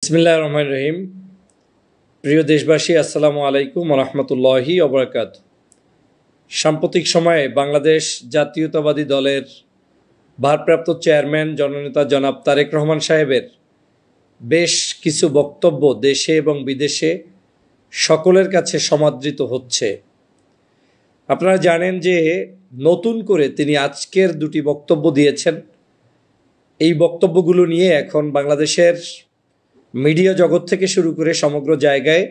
বিসমিল্লাহির রহমানির রহিম। প্রিয় দেশবাসী, আসসালামু আলাইকুম ওয়া রাহমাতুল্লাহি ওয়া বারাকাতুহু। সাম্প্রতিক সময়ে বাংলাদেশ জাতীয়তাবাদী দলের ভারপ্রাপ্ত চেয়ারম্যান জননেতা জনাব তারেক রহমান সাহেবের বেশ কিছু বক্তব্য দেশে এবং বিদেশে সকলের কাছে সমাদৃত হচ্ছে। আপনারা জানেন যে নতুন করে তিনি আজকের দুটি বক্তব্য দিয়েছেন। এই বক্তব্যগুলো নিয়ে এখন বাংলাদেশের মিডিয়া জগৎ থেকে শুরু করে সমগ্র জায়গায়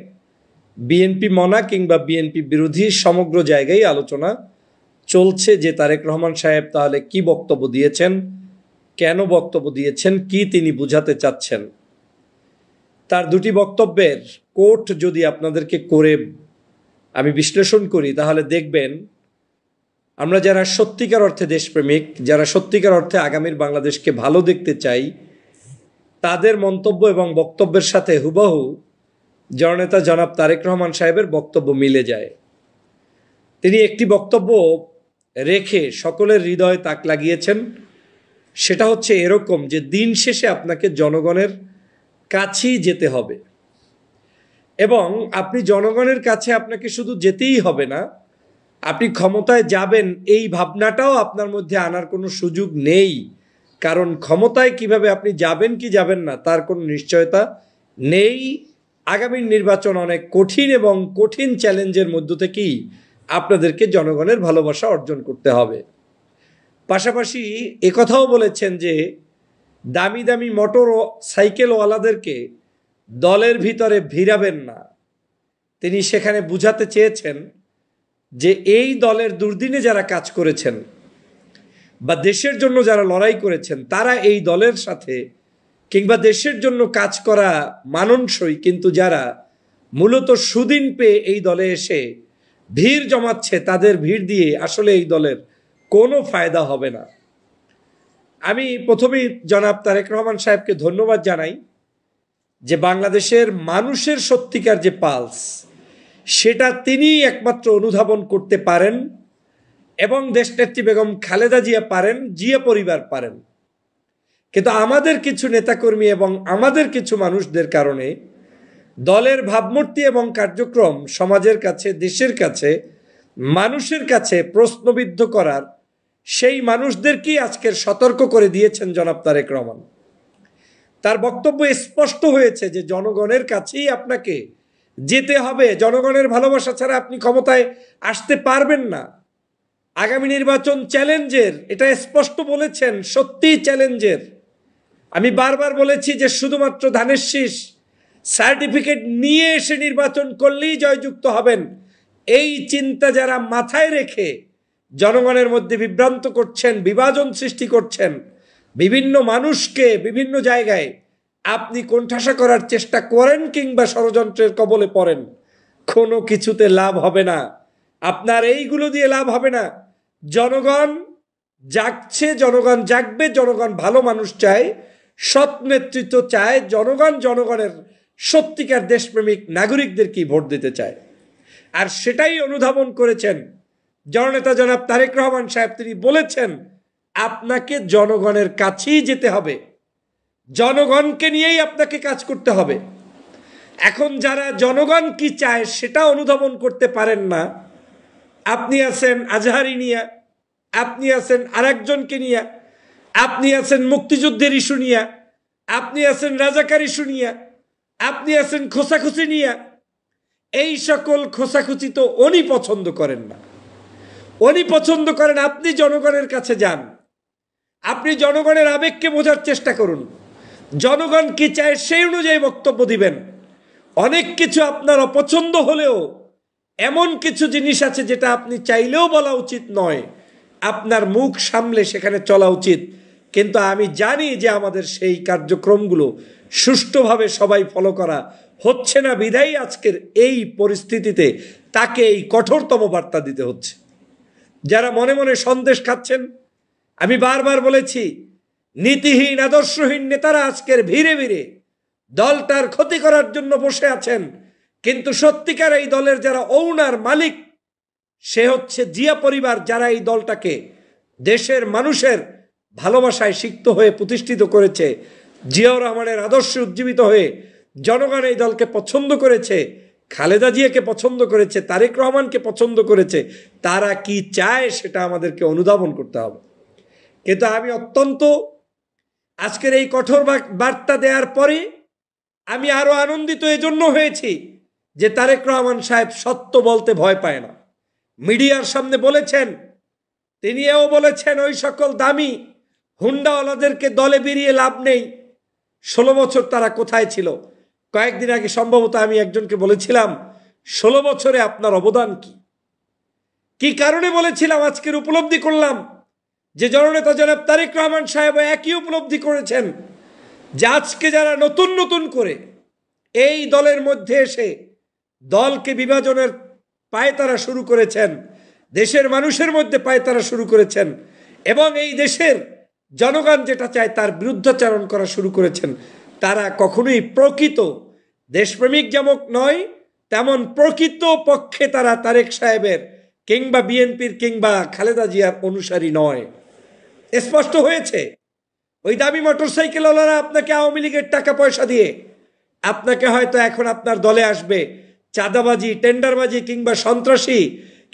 বিএনপি মনা কিংবা বিএনপি বিরোধী সমগ্র জায়গায় আলোচনা চলছে যে তারেক রহমান সাহেব তাহলে কি বক্তব্য দিয়েছেন, কেন বক্তব্য দিয়েছেন, কি তিনি বুঝাতে চাচ্ছেন। তার দুটি বক্তব্যের কোট যদি আপনাদেরকে করে আমি বিশ্লেষণ করি তাহলে দেখবেন আমরা যারা সত্যিকার অর্থে দেশপ্রেমিক, যারা সত্যিকার অর্থে আগামীর বাংলাদেশকে ভালো দেখতে চাই, তাদের মন্তব্য এবং বক্তব্যের সাথে হুবহু জননেতা জনাব তারেক রহমান সাহেবের বক্তব্য মিলে যায়। তিনি একটি বক্তব্য রেখে সকলের হৃদয়ে তাক লাগিয়েছেন, সেটা হচ্ছে এরকম যে দিন শেষে আপনাকে জনগণের কাছেই যেতে হবে এবং আপনি জনগণের কাছে আপনাকে শুধু যেতেই হবে না, আপনি ক্ষমতায় যাবেন এই ভাবনাটাও আপনার মধ্যে আনার কোনো সুযোগ নেই। কারণ ক্ষমতায় কিভাবে আপনি যাবেন কি যাবেন না তার কোনো নিশ্চয়তা নেই। আগামী নির্বাচন অনেক কঠিন এবং কঠিন চ্যালেঞ্জের মধ্য থেকেই আপনাদেরকে জনগণের ভালোবাসা অর্জন করতে হবে। পাশাপাশি একথাও বলেছেন যে দামি দামি মোটর ও সাইকেলওয়ালাদেরকে দলের ভিতরে ভিড়াবেন না। তিনি সেখানে বুঝাতে চেয়েছেন যে এই দলের দুর্দিনে যারা কাজ করেছেন বা দেশের জন্য যারা লড়াই করেছেন তারা এই দলের সাথে কিংবা দেশের জন্য কাজ করা মানানসই, কিন্তু যারা মূলত সুদিন পেয়ে এই দলে এসে ভিড় জমাচ্ছে তাদের ভিড় দিয়ে আসলে এই দলের কোনো ফায়দা হবে না। আমি প্রথমেই জনাব তারেক রহমান সাহেবকে ধন্যবাদ জানাই যে বাংলাদেশের মানুষের সত্যিকার যে পালস সেটা তিনি একমাত্র অনুধাবন করতে পারেন এবং দেশনেত্রী বেগম খালেদা জিয়া পারেন, জিয়া পরিবার পারেন। কিন্তু আমাদের কিছু নেতাকর্মী এবং আমাদের কিছু মানুষদের কারণে দলের ভাবমূর্তি এবং কার্যক্রম সমাজের কাছে, দেশের কাছে, মানুষের কাছে প্রশ্নবিদ্ধ করার সেই মানুষদেরকেই আজকের সতর্ক করে দিয়েছেন জনাব তারেক রহমান। তার বক্তব্য স্পষ্ট হয়েছে যে জনগণের কাছেই আপনাকে যেতে হবে, জনগণের ভালোবাসা ছাড়া আপনি ক্ষমতায় আসতে পারবেন না। আগামী নির্বাচন চ্যালেঞ্জের, এটা স্পষ্ট বলেছেন, সত্যিই চ্যালেঞ্জের। আমি বারবার বলেছি যে শুধুমাত্র ধানের শীষ সার্টিফিকেট নিয়ে এসে নির্বাচন করলেই জয়যুক্ত হবেন, এই চিন্তা যারা মাথায় রেখে জনগণের মধ্যে বিভ্রান্ত করছেন, বিভাজন সৃষ্টি করছেন, বিভিন্ন মানুষকে বিভিন্ন জায়গায় আপনি কোণঠাসা করার চেষ্টা করেন কিংবা ষড়যন্ত্রের কবলে পড়েন, কোনো কিছুতে লাভ হবে না। আপনার এইগুলো দিয়ে লাভ হবে না। জনগণ জাগছে, জনগণ জাগবে, জনগণ ভালো মানুষ চায়, সৎ নেতৃত্ব চায়, জনগণ জনগণের সত্যিকার দেশপ্রেমিক নাগরিকদেরকেই ভোট দিতে চায়। আর সেটাই অনুধাবন করেছেন জননেতা জনাব তারেক রহমান সাহেব। তিনি বলেছেন আপনাকে জনগণের কাছেই যেতে হবে, জনগণকে নিয়েই আপনাকে কাজ করতে হবে। এখন যারা জনগণ কি চায় সেটা অনুধাবন করতে পারেন না, আপনি আছেন আজহারি নিয়ে, আপনি আছেন আরেকজনকে নিয়ে, আপনি আছেন মুক্তিযুদ্ধের ইস্যু নিয়ে, আপনি আছেন রাজাকার ইস্যু নিয়ে, আপনি আছেন খোসাখুচি নিয়ে। এই সকল খোসাখুচি তো উনি পছন্দ করেন না। উনি পছন্দ করেন আপনি জনগণের কাছে যান, আপনি জনগণের আবেগকে বোঝার চেষ্টা করুন, জনগণ কি চায় সেই অনুযায়ী বক্তব্য দিবেন। অনেক কিছু আপনার অপছন্দ হলেও এমন কিছু জিনিস আছে যেটা আপনি চাইলেও বলা উচিত নয়, আপনার মুখ সামলে সেখানে চলা উচিত। কিন্তু আমি জানি যে আমাদের সেই কার্যক্রমগুলো সুষ্ঠুভাবে সবাই ফলো করা হচ্ছে না, বিধায়ী আজকের এই পরিস্থিতিতে তাকে এই কঠোরতম বার্তা দিতে হচ্ছে। যারা মনে মনে সন্দেশ খাচ্ছেন, আমি বারবার বলেছি নীতিহীন আদর্শহীন নেতারা আজকের ভিড়ে ভিড়ে দলটার ক্ষতি করার জন্য বসে আছেন, কিন্তু সত্যিকার এই দলের যারা ওনার মালিক সে হচ্ছে জিয়া পরিবার, যারা এই দলটাকে দেশের মানুষের ভালোবাসায় সিক্ত হয়ে প্রতিষ্ঠিত করেছে, জিয়াউর রহমানের আদর্শে উজ্জীবিত হয়ে জনগণ এই দলকে পছন্দ করেছে, খালেদা জিয়াকে পছন্দ করেছে, তারেক রহমানকে পছন্দ করেছে। তারা কি চায় সেটা আমাদেরকে অনুধাবন করতে হবে। কিন্তু আমি অত্যন্ত আজকের এই কঠোর বার্তা দেওয়ার পরে আমি আরো আনন্দিত এজন্য হয়েছি যে তারেক রহমান সাহেব সত্য বলতে ভয় পায় না। মিডিয়ার সামনে বলেছেন, তিনিও বলেছেন ওই সকল দামি হুন্ডাওয়ালাদেরকে দলে বেরিয়ে লাভ নেই। 16 বছর তারা কোথায় ছিল? কয়েকদিন আগে সম্ভবত আমি একজনকে বলেছিলাম, 16 বছরে আপনার অবদান কি? কি কারণে বলেছিলাম? আজকের উপলব্ধি করলাম যে জননেতা জনাব তারেক রহমান সাহেব একই উপলব্ধি করেছেন যে আজকে যারা নতুন নতুন করে এই দলের মধ্যে এসে দলকে বিভাজনের পায়তারা শুরু করেছেন, দেশের মানুষের মধ্যে পায়তারা শুরু করেছেন এবং এই দেশের জনগণ যেটা চায় তার বিরুদ্ধাচরণ করা শুরু করেছেন, তারা কখনোই প্রকৃত দেশপ্রেমিক যেমন নয়, তেমন প্রকৃত পক্ষে তারা তারেক সাহেবের কিংবা বিএনপির কিংবা খালেদা জিয়ার অনুসারী নয়। স্পষ্ট হয়েছে। ওই দামি মোটরসাইকেলওয়ালারা আপনাকে আওয়ামী লীগের টাকা পয়সা দিয়ে আপনাকে হয়তো এখন আপনার দলে আসবে চাঁদাবাজি, টেন্ডারবাজি কিংবা সন্ত্রাসী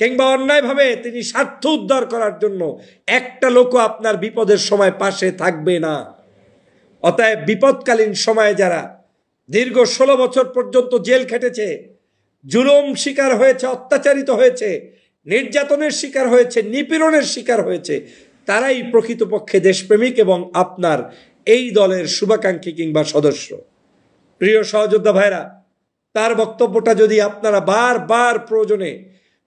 কিংবা অন্যায়ভাবে তিনি স্বার্থ উদ্ধার করার জন্য একটা লোকও আপনার বিপদের সময় পাশে থাকবে না। অতএব বিপদকালীন সময়ে যারা দীর্ঘ 16 বছর পর্যন্ত জেল খেটেছে, জুলুম শিকার হয়েছে, অত্যাচারিত হয়েছে, নির্যাতনের শিকার হয়েছে, নিপীড়নের শিকার হয়েছে, তারাই প্রকৃতপক্ষে দেশপ্রেমিক এবং আপনার এই দলের শুভাকাঙ্ক্ষী কিংবা সদস্য। প্রিয় সহযোদ্ধা ভাইরা, তার বক্তব্যটা যদি আপনারা বারবার প্রয়োজনে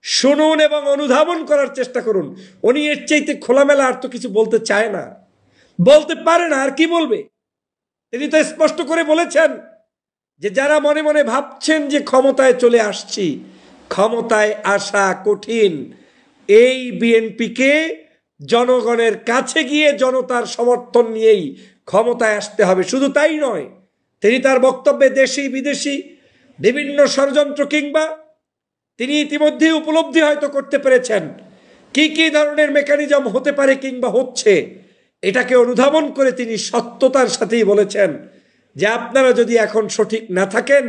শুনুন এবং অনুধাবন করার চেষ্টা করুন, উনি এর চাইতে খোলামেলা আর তো কিছু বলতে চায় না, বলতে পারে না, আর কি বলবে? তিনি তো স্পষ্ট করে বলেছেন যে যারা মনে মনে ভাবছেন যে ক্ষমতায় চলে আসছি, ক্ষমতায় আসা কঠিন। এই বিএনপিকে জনগণের কাছে গিয়ে জনতার সমর্থন নিয়েই ক্ষমতায় আসতে হবে। শুধু তাই নয়, তিনি তার বক্তব্যে দেশি বিদেশি বিভিন্ন ষড়যন্ত্র কিংবা তিনি ইতিমধ্যেই উপলব্ধি হয়তো করতে পেরেছেন কি কি ধরনের মেকানিজম হতে পারে কিংবা হচ্ছে, এটাকে অনুধাবন করে তিনি সত্যতার সাথেই বলেছেন যে আপনারা যদি এখন সঠিক না থাকেন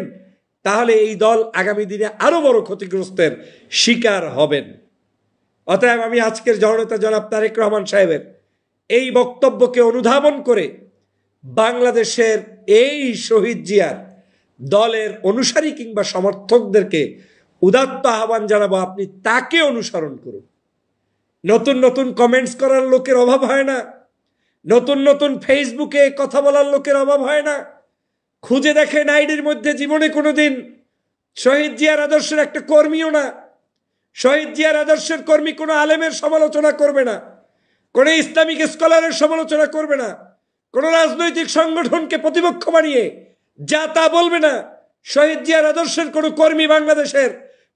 তাহলে এই দল আগামী দিনে আরো বড় ক্ষতিগ্রস্তের শিকার হবেন। অতএব আমি আজকের জননেতা জনাব তারেক রহমান সাহেবের এই বক্তব্যকে অনুধাবন করে বাংলাদেশের এই শহীদ জিয়ার দলের অনুসারী কিংবা সমর্থকদেরকে উদাত্ত আহ্বান জানাবো, আপনি তাকে অনুসরণ করুন। নতুন নতুন কমেন্টস করার লোকের অভাব হয় না, নতুন নতুন ফেসবুকে কথা বলার লোকের অভাব হয় না। খুঁজে দেখে আইডির মধ্যে জীবনে কোনোদিন শহীদ জিয়ার আদর্শের একটা কর্মীও না, শহীদ জিয়ার আদর্শের কর্মী কোনো আলেমের সমালোচনা করবে না, কোনো ইসলামিক স্কলারের সমালোচনা করবে না, কোনো রাজনৈতিক সংগঠনকে প্রতিপক্ষ বানিয়ে যা তা বলবে না। শহীদ জিয়ার আদর্শের কোনো কর্মী বাংলাদেশের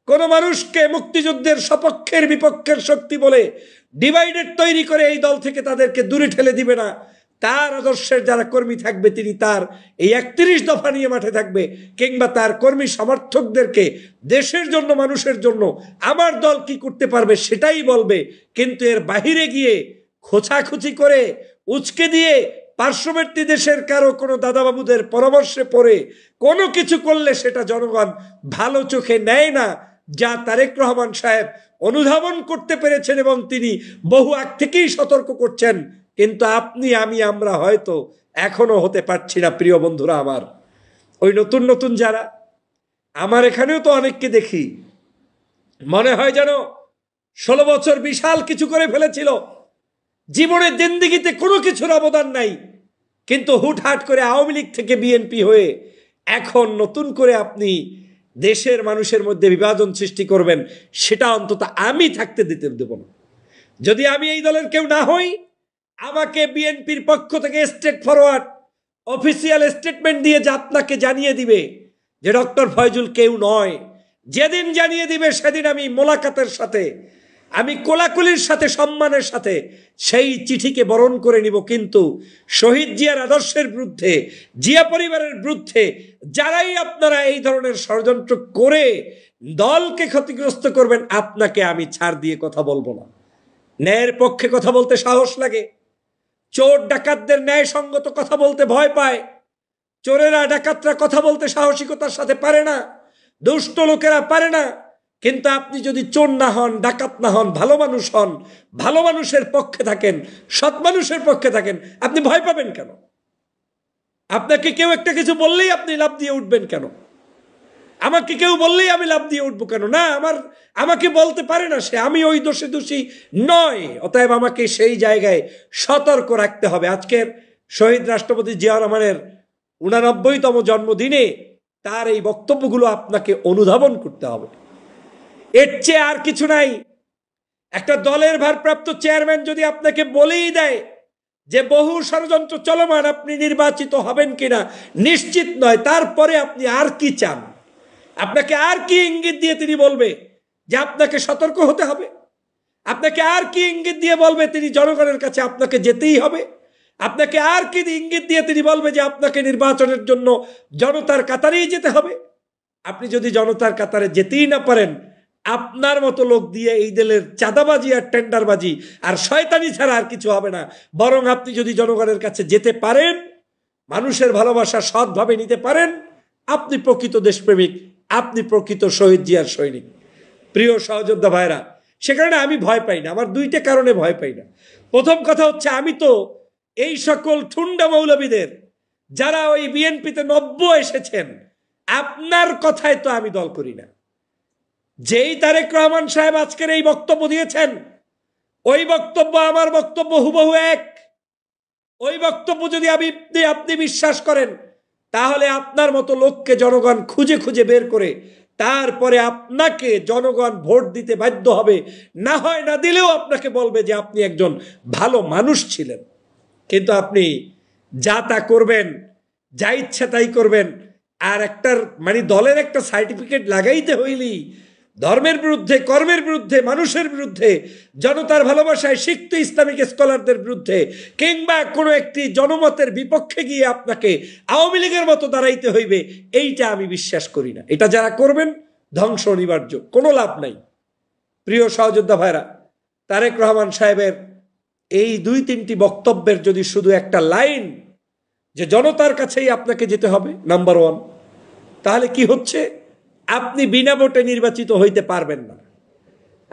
কোনো মানুষকে মুক্তিযুদ্ধের সপক্ষের বিপক্ষের শক্তি বলে ডিভাইডেড তৈরি করে এই দল থেকে তাদেরকে দূরে ঠেলে দিবে না। তার আদর্শের যারা কর্মী থাকবে তিনি তার এই 31 দফা নিয়ে মাঠে থাকবে কিংবা তার কর্মী সমর্থকদেরকে দেশের জন্য মানুষের জন্য আমার দল কি করতে পারবে সেটাই বলবে। কিন্তু এর বাহিরে গিয়ে খোঁচাখুচি করে উচকে দিয়ে পার্শ্ববর্তী দেশের কারো কোনো দাদাবাবুদের পরামর্শে পড়ে কোনো কিছু করলে সেটা জনগণ ভালো চোখে নেয় না, যা তারেক রহমান সাহেব অনুধাবন করতে পেরেছেন এবং তিনি বহু আগ থেকেই সতর্ক করছেন। কিন্তু আপনি আমি আমরা হয়তো এখনো হতে পারছি না। প্রিয় বন্ধুরা আমার, ওই নতুন নতুন যারা, আমার এখানেও তো অনেককে দেখি মনে হয় যেন 16 বছর বিশাল কিছু করে ফেলেছিল, জীবনের জিন্দেগিতে কোনো কিছুর অবদান নাই, কিন্তু হুটহাট করে আওয়ামী লীগ থেকে বিএনপি হয়ে এখন নতুন করে আপনি দেশের মানুষের মধ্যে বিভাজন সৃষ্টি করবেন, সেটা অন্তত আমি থাকতে দিতে দেব না। যদি আমি এই দলের কেউ না হই, আমাকে বিএনপির পক্ষ থেকে স্ট্রেট ফরওয়ার্ড অফিসিয়াল স্টেটমেন্ট দিয়ে যে আপনাকে জানিয়ে দিবে যে ডক্টর ফয়জুল কেউ নয়। যেদিন জানিয়ে দিবে সেদিন আমি মোলাকাতের সাথে, আমি কোলাকুলির সাথে, সম্মানের সাথে সেই চিঠিকে বরণ করে নিব। কিন্তু শহীদ জিয়ার আদর্শের বিরুদ্ধে, জিয়া পরিবারের বিরুদ্ধে যারাই আপনারা এই ধরনের ষড়যন্ত্র করে দলকে ক্ষতিগ্রস্ত করবেন, আপনাকে আমি ছাড় দিয়ে কথা বলবো না। ন্যায়ের পক্ষে কথা বলতে সাহস লাগে, চোর ডাকাতদের ন্যায়সঙ্গত কথা বলতে ভয় পায়, চোরেরা ডাকাতরা কথা বলতে সাহসিকতার সাথে পারে না, দুষ্ট লোকেরা পারে না। কিন্তু আপনি যদি চোর না হন, ডাকাত না হন, ভালো মানুষ হন, ভালো মানুষের পক্ষে থাকেন, সৎ মানুষের পক্ষে থাকেন, আপনি ভয় পাবেন কেন? আপনাকে কেউ একটা কিছু বললেই আপনি লাফ দিয়ে উঠবেন কেন? আমাকে কেউ বললেই আমি লাফ দিয়ে উঠবো কেন? না, আমাকে বলতে পারে না সে আমি ওই দোষে দোষী নয়। অতএব আমাকে সেই জায়গায় সতর্ক রাখতে হবে। আজকের শহীদ রাষ্ট্রপতি জিয়া রহমানের 89তম জন্মদিনে তার এই বক্তব্যগুলো আপনাকে অনুধাবন করতে হবে। এর চেয়ে আর কিছু নাই। একটা দলের ভারপ্রাপ্ত চেয়ারম্যান যদি আপনাকে বলেই দেয় যে বহু ষড়যন্ত্র চলমান, আপনি নির্বাচিত হবেন কিনা নিশ্চিত নয়, তারপরে আপনি আর কি চান? আপনাকে আর কি ইঙ্গিত দিয়ে তিনি বলবে যে আপনাকে সতর্ক হতে হবে? আপনাকে আর কি ইঙ্গিত দিয়ে বলবে তিনি জনগণের কাছে আপনাকে যেতেই হবে? আপনাকে আর কি ইঙ্গিত দিয়ে তিনি বলবে যে আপনাকে নির্বাচনের জন্য জনতার কাতারেই যেতে হবে? আপনি যদি জনতার কাতারে যেতেই না পারেন, আপনার মতো লোক দিয়ে এই দলের চাঁদাবাজি আর টেন্ডারবাজি আর শয়তানি ছাড়া আর কিছু হবে না। বরং আপনি যদি জনগণের কাছে যেতে পারেন, মানুষের ভালোবাসা সৎভাবে নিতে পারেন, আপনি প্রকৃত দেশপ্রেমিক, আপনি প্রকৃত শহীদ জিয়ার সৈনিক। প্রিয় সহযোদ্ধা ভাইরা, সে কারণে আমি ভয় পাই না। আমার দুইটা কারণে ভয় পাই না। প্রথম কথা হচ্ছে, আমি তো এই সকল ঠুন্ডা মৌলবীদের যারা ওই বিএনপিতে 90 এসেছেন, আপনার কথায় তো আমি দল করি না। যেই তারেক রহমান সাহেব আজকের এই বক্তব্য দিয়েছেন, ওই বক্তব্য আমার বক্তব্য হুবহু এক। ওই বক্তব্য যদি আপনি বিশ্বাস করেন, তাহলে আপনার মতো লোককে জনগণ খুঁজে খুঁজে বের করে তারপরে আপনাকে জনগণ ভোট দিতে বাধ্য হবে। না হয় না দিলেও আপনাকে বলবে যে আপনি একজন ভালো মানুষ ছিলেন। কিন্তু আপনি যা তা করবেন, যা ইচ্ছা তাই করবেন। আর একটার দলের একটা সার্টিফিকেট লাগাইতে হইলি ধর্মের বিরুদ্ধে, কর্মের বিরুদ্ধে, মানুষের বিরুদ্ধে, জনতার ভালোবাসায় সিক্ত ইসলামিক স্কলারদের বিরুদ্ধে, কিংবা কোনো একটি জনমতের বিপক্ষে গিয়ে আপনাকে আওয়ামী লীগের মতো দাঁড়াইতে হইবে, এইটা আমি বিশ্বাস করি না। এটা যারা করবেন ধ্বংস অনিবার্য, কোনো লাভ নাই। প্রিয় সহযোদ্ধা ভাইরা, তারেক রহমান সাহেবের এই 2-3টি বক্তব্যের যদি শুধু একটা লাইন যে জনতার কাছেই আপনাকে যেতে হবে নাম্বার 1, তাহলে কি হচ্ছে? আপনি বিনা ভোটে নির্বাচিত হইতে পারবেন না।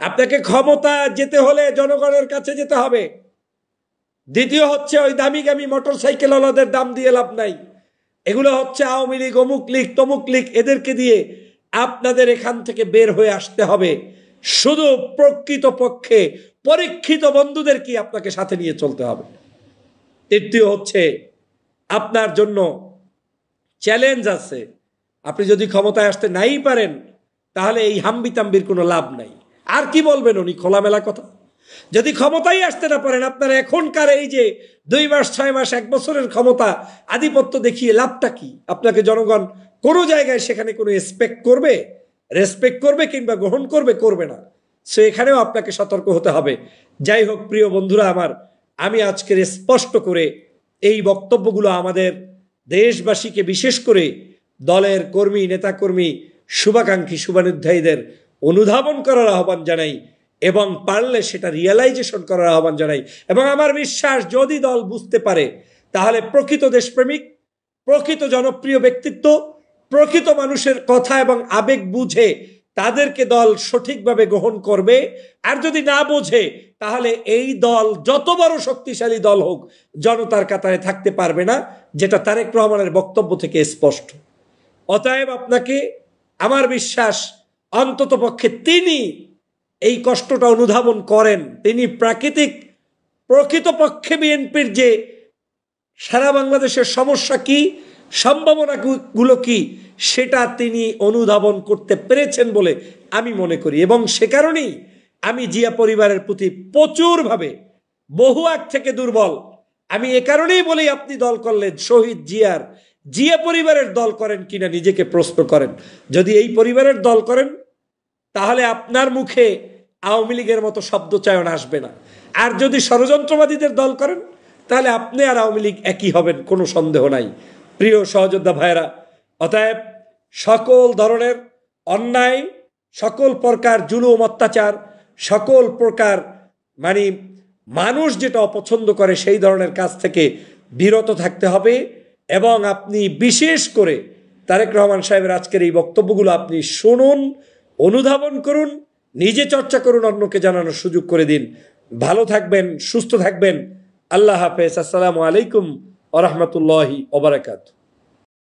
আপনাকে ক্ষমতা যেতে হলে জনগণের কাছে যেতে হবে। দ্বিতীয় হচ্ছে, ওই দামি দামি মোটরসাইকেল ওলাদের দাম দিয়ে লাভ নাই। এগুলো হচ্ছে আওয়ামী লীগ, অমুক লীগ, তমুক লীগ, এদেরকে দিয়ে আপনাদের এখান থেকে বের হয়ে আসতে হবে। শুধু প্রকৃত পক্ষে পরীক্ষিত বন্ধুদের কি আপনাকে সাথে নিয়ে চলতে হবে। তৃতীয় হচ্ছে, আপনার জন্য চ্যালেঞ্জ আছে। আপনি যদি ক্ষমতায় আসতে নাই পারেন, তাহলে এই হাম্বিতাম্বির কোনো লাভ নাই। আর কি বলবেন উনি? খোলামেলা কথা। যদি ক্ষমতায় আসতে না পারেন, আপনার এখনকার এই যে 2 মাস, 6 মাস, 1 বছরের ক্ষমতা আধিপত্য দেখিয়ে লাভটা কি? আপনাকে জনগণ কোনো জায়গায় সেখানে কোনো রেসপেক্ট করবে কিংবা গ্রহণ করবে না। সো এখানেও আপনাকে সতর্ক হতে হবে। যাই হোক প্রিয় বন্ধুরা আমার, আমি আজকের স্পষ্ট করে এই বক্তব্যগুলো আমাদের দেশবাসীকে, বিশেষ করে দলের কর্মী, নেতাকর্মী, শুভাকাঙ্ক্ষী, শুভানুধ্যায়ীদের অনুধাবন করার আহ্বান জানাই এবং পারলে সেটা রিয়েলাইজেশন করার আহ্বান জানাই। এবং আমার বিশ্বাস, যদি দল বুঝতে পারে, তাহলে প্রকৃত দেশপ্রেমিক, প্রকৃত জনপ্রিয় ব্যক্তিত্ব, প্রকৃত মানুষের কথা এবং আবেগ বুঝে তাদেরকে দল সঠিকভাবে গ্রহণ করবে। আর যদি না বোঝে, তাহলে এই দল যত বড় শক্তিশালী দল হোক, জনতার কাতারে থাকতে পারবে না, যেটা তারেক রহমানের বক্তব্য থেকে স্পষ্ট। অতএব আপনাকে, আমার বিশ্বাস, অন্তত পক্ষে তিনি এই কষ্টটা অনুধাবন করেন। তিনি প্রকৃতপক্ষে বিএনপির যে সারা বাংলাদেশের সমস্যা কি, সম্ভাবনাগুলো কি, সেটা তিনি অনুধাবন করতে পেরেছেন বলে আমি মনে করি। এবং সে কারণেই আমি জিয়া পরিবারের প্রতি প্রচুরভাবে, বহু আগ থেকে দুর্বল। আমি এ কারণেই বলি, আপনি দল করলেন শহীদ জিয়া পরিবারের দল করেন কিনা নিজেকে প্রশ্ন করেন। যদি এই পরিবারের দল করেন, তাহলে আপনার মুখে আওয়ামী লীগের মতো শব্দচয়ন আসবে না। আর যদি ষড়যন্ত্রবাদীদের দল করেন, তাহলে আপনি আর আওয়ামী লীগ একই হবেন, কোনো সন্দেহ নাই। প্রিয় সহযোদ্ধা ভাইরা, অতএব সকল ধরনের অন্যায়, সকল প্রকার জুলুম, অত্যাচার, সকল প্রকার মানুষ যেটা অপছন্দ করে সেই ধরনের কাজ থেকে বিরত থাকতে হবে এবং আপনি বিশেষ করে তারেক রহমান সাহেবের আজকের এই বক্তব্যগুলো আপনি শুনুন, অনুধাবন করুন, নিজে চর্চা করুন, অন্যকে জানানোর সুযোগ করে দিন। ভালো থাকবেন, সুস্থ থাকবেন। আল্লাহ হাফেজ। আসসালামু আলাইকুম ওয়া রাহমাতুল্লাহি ওয়া বারাকাতুহু।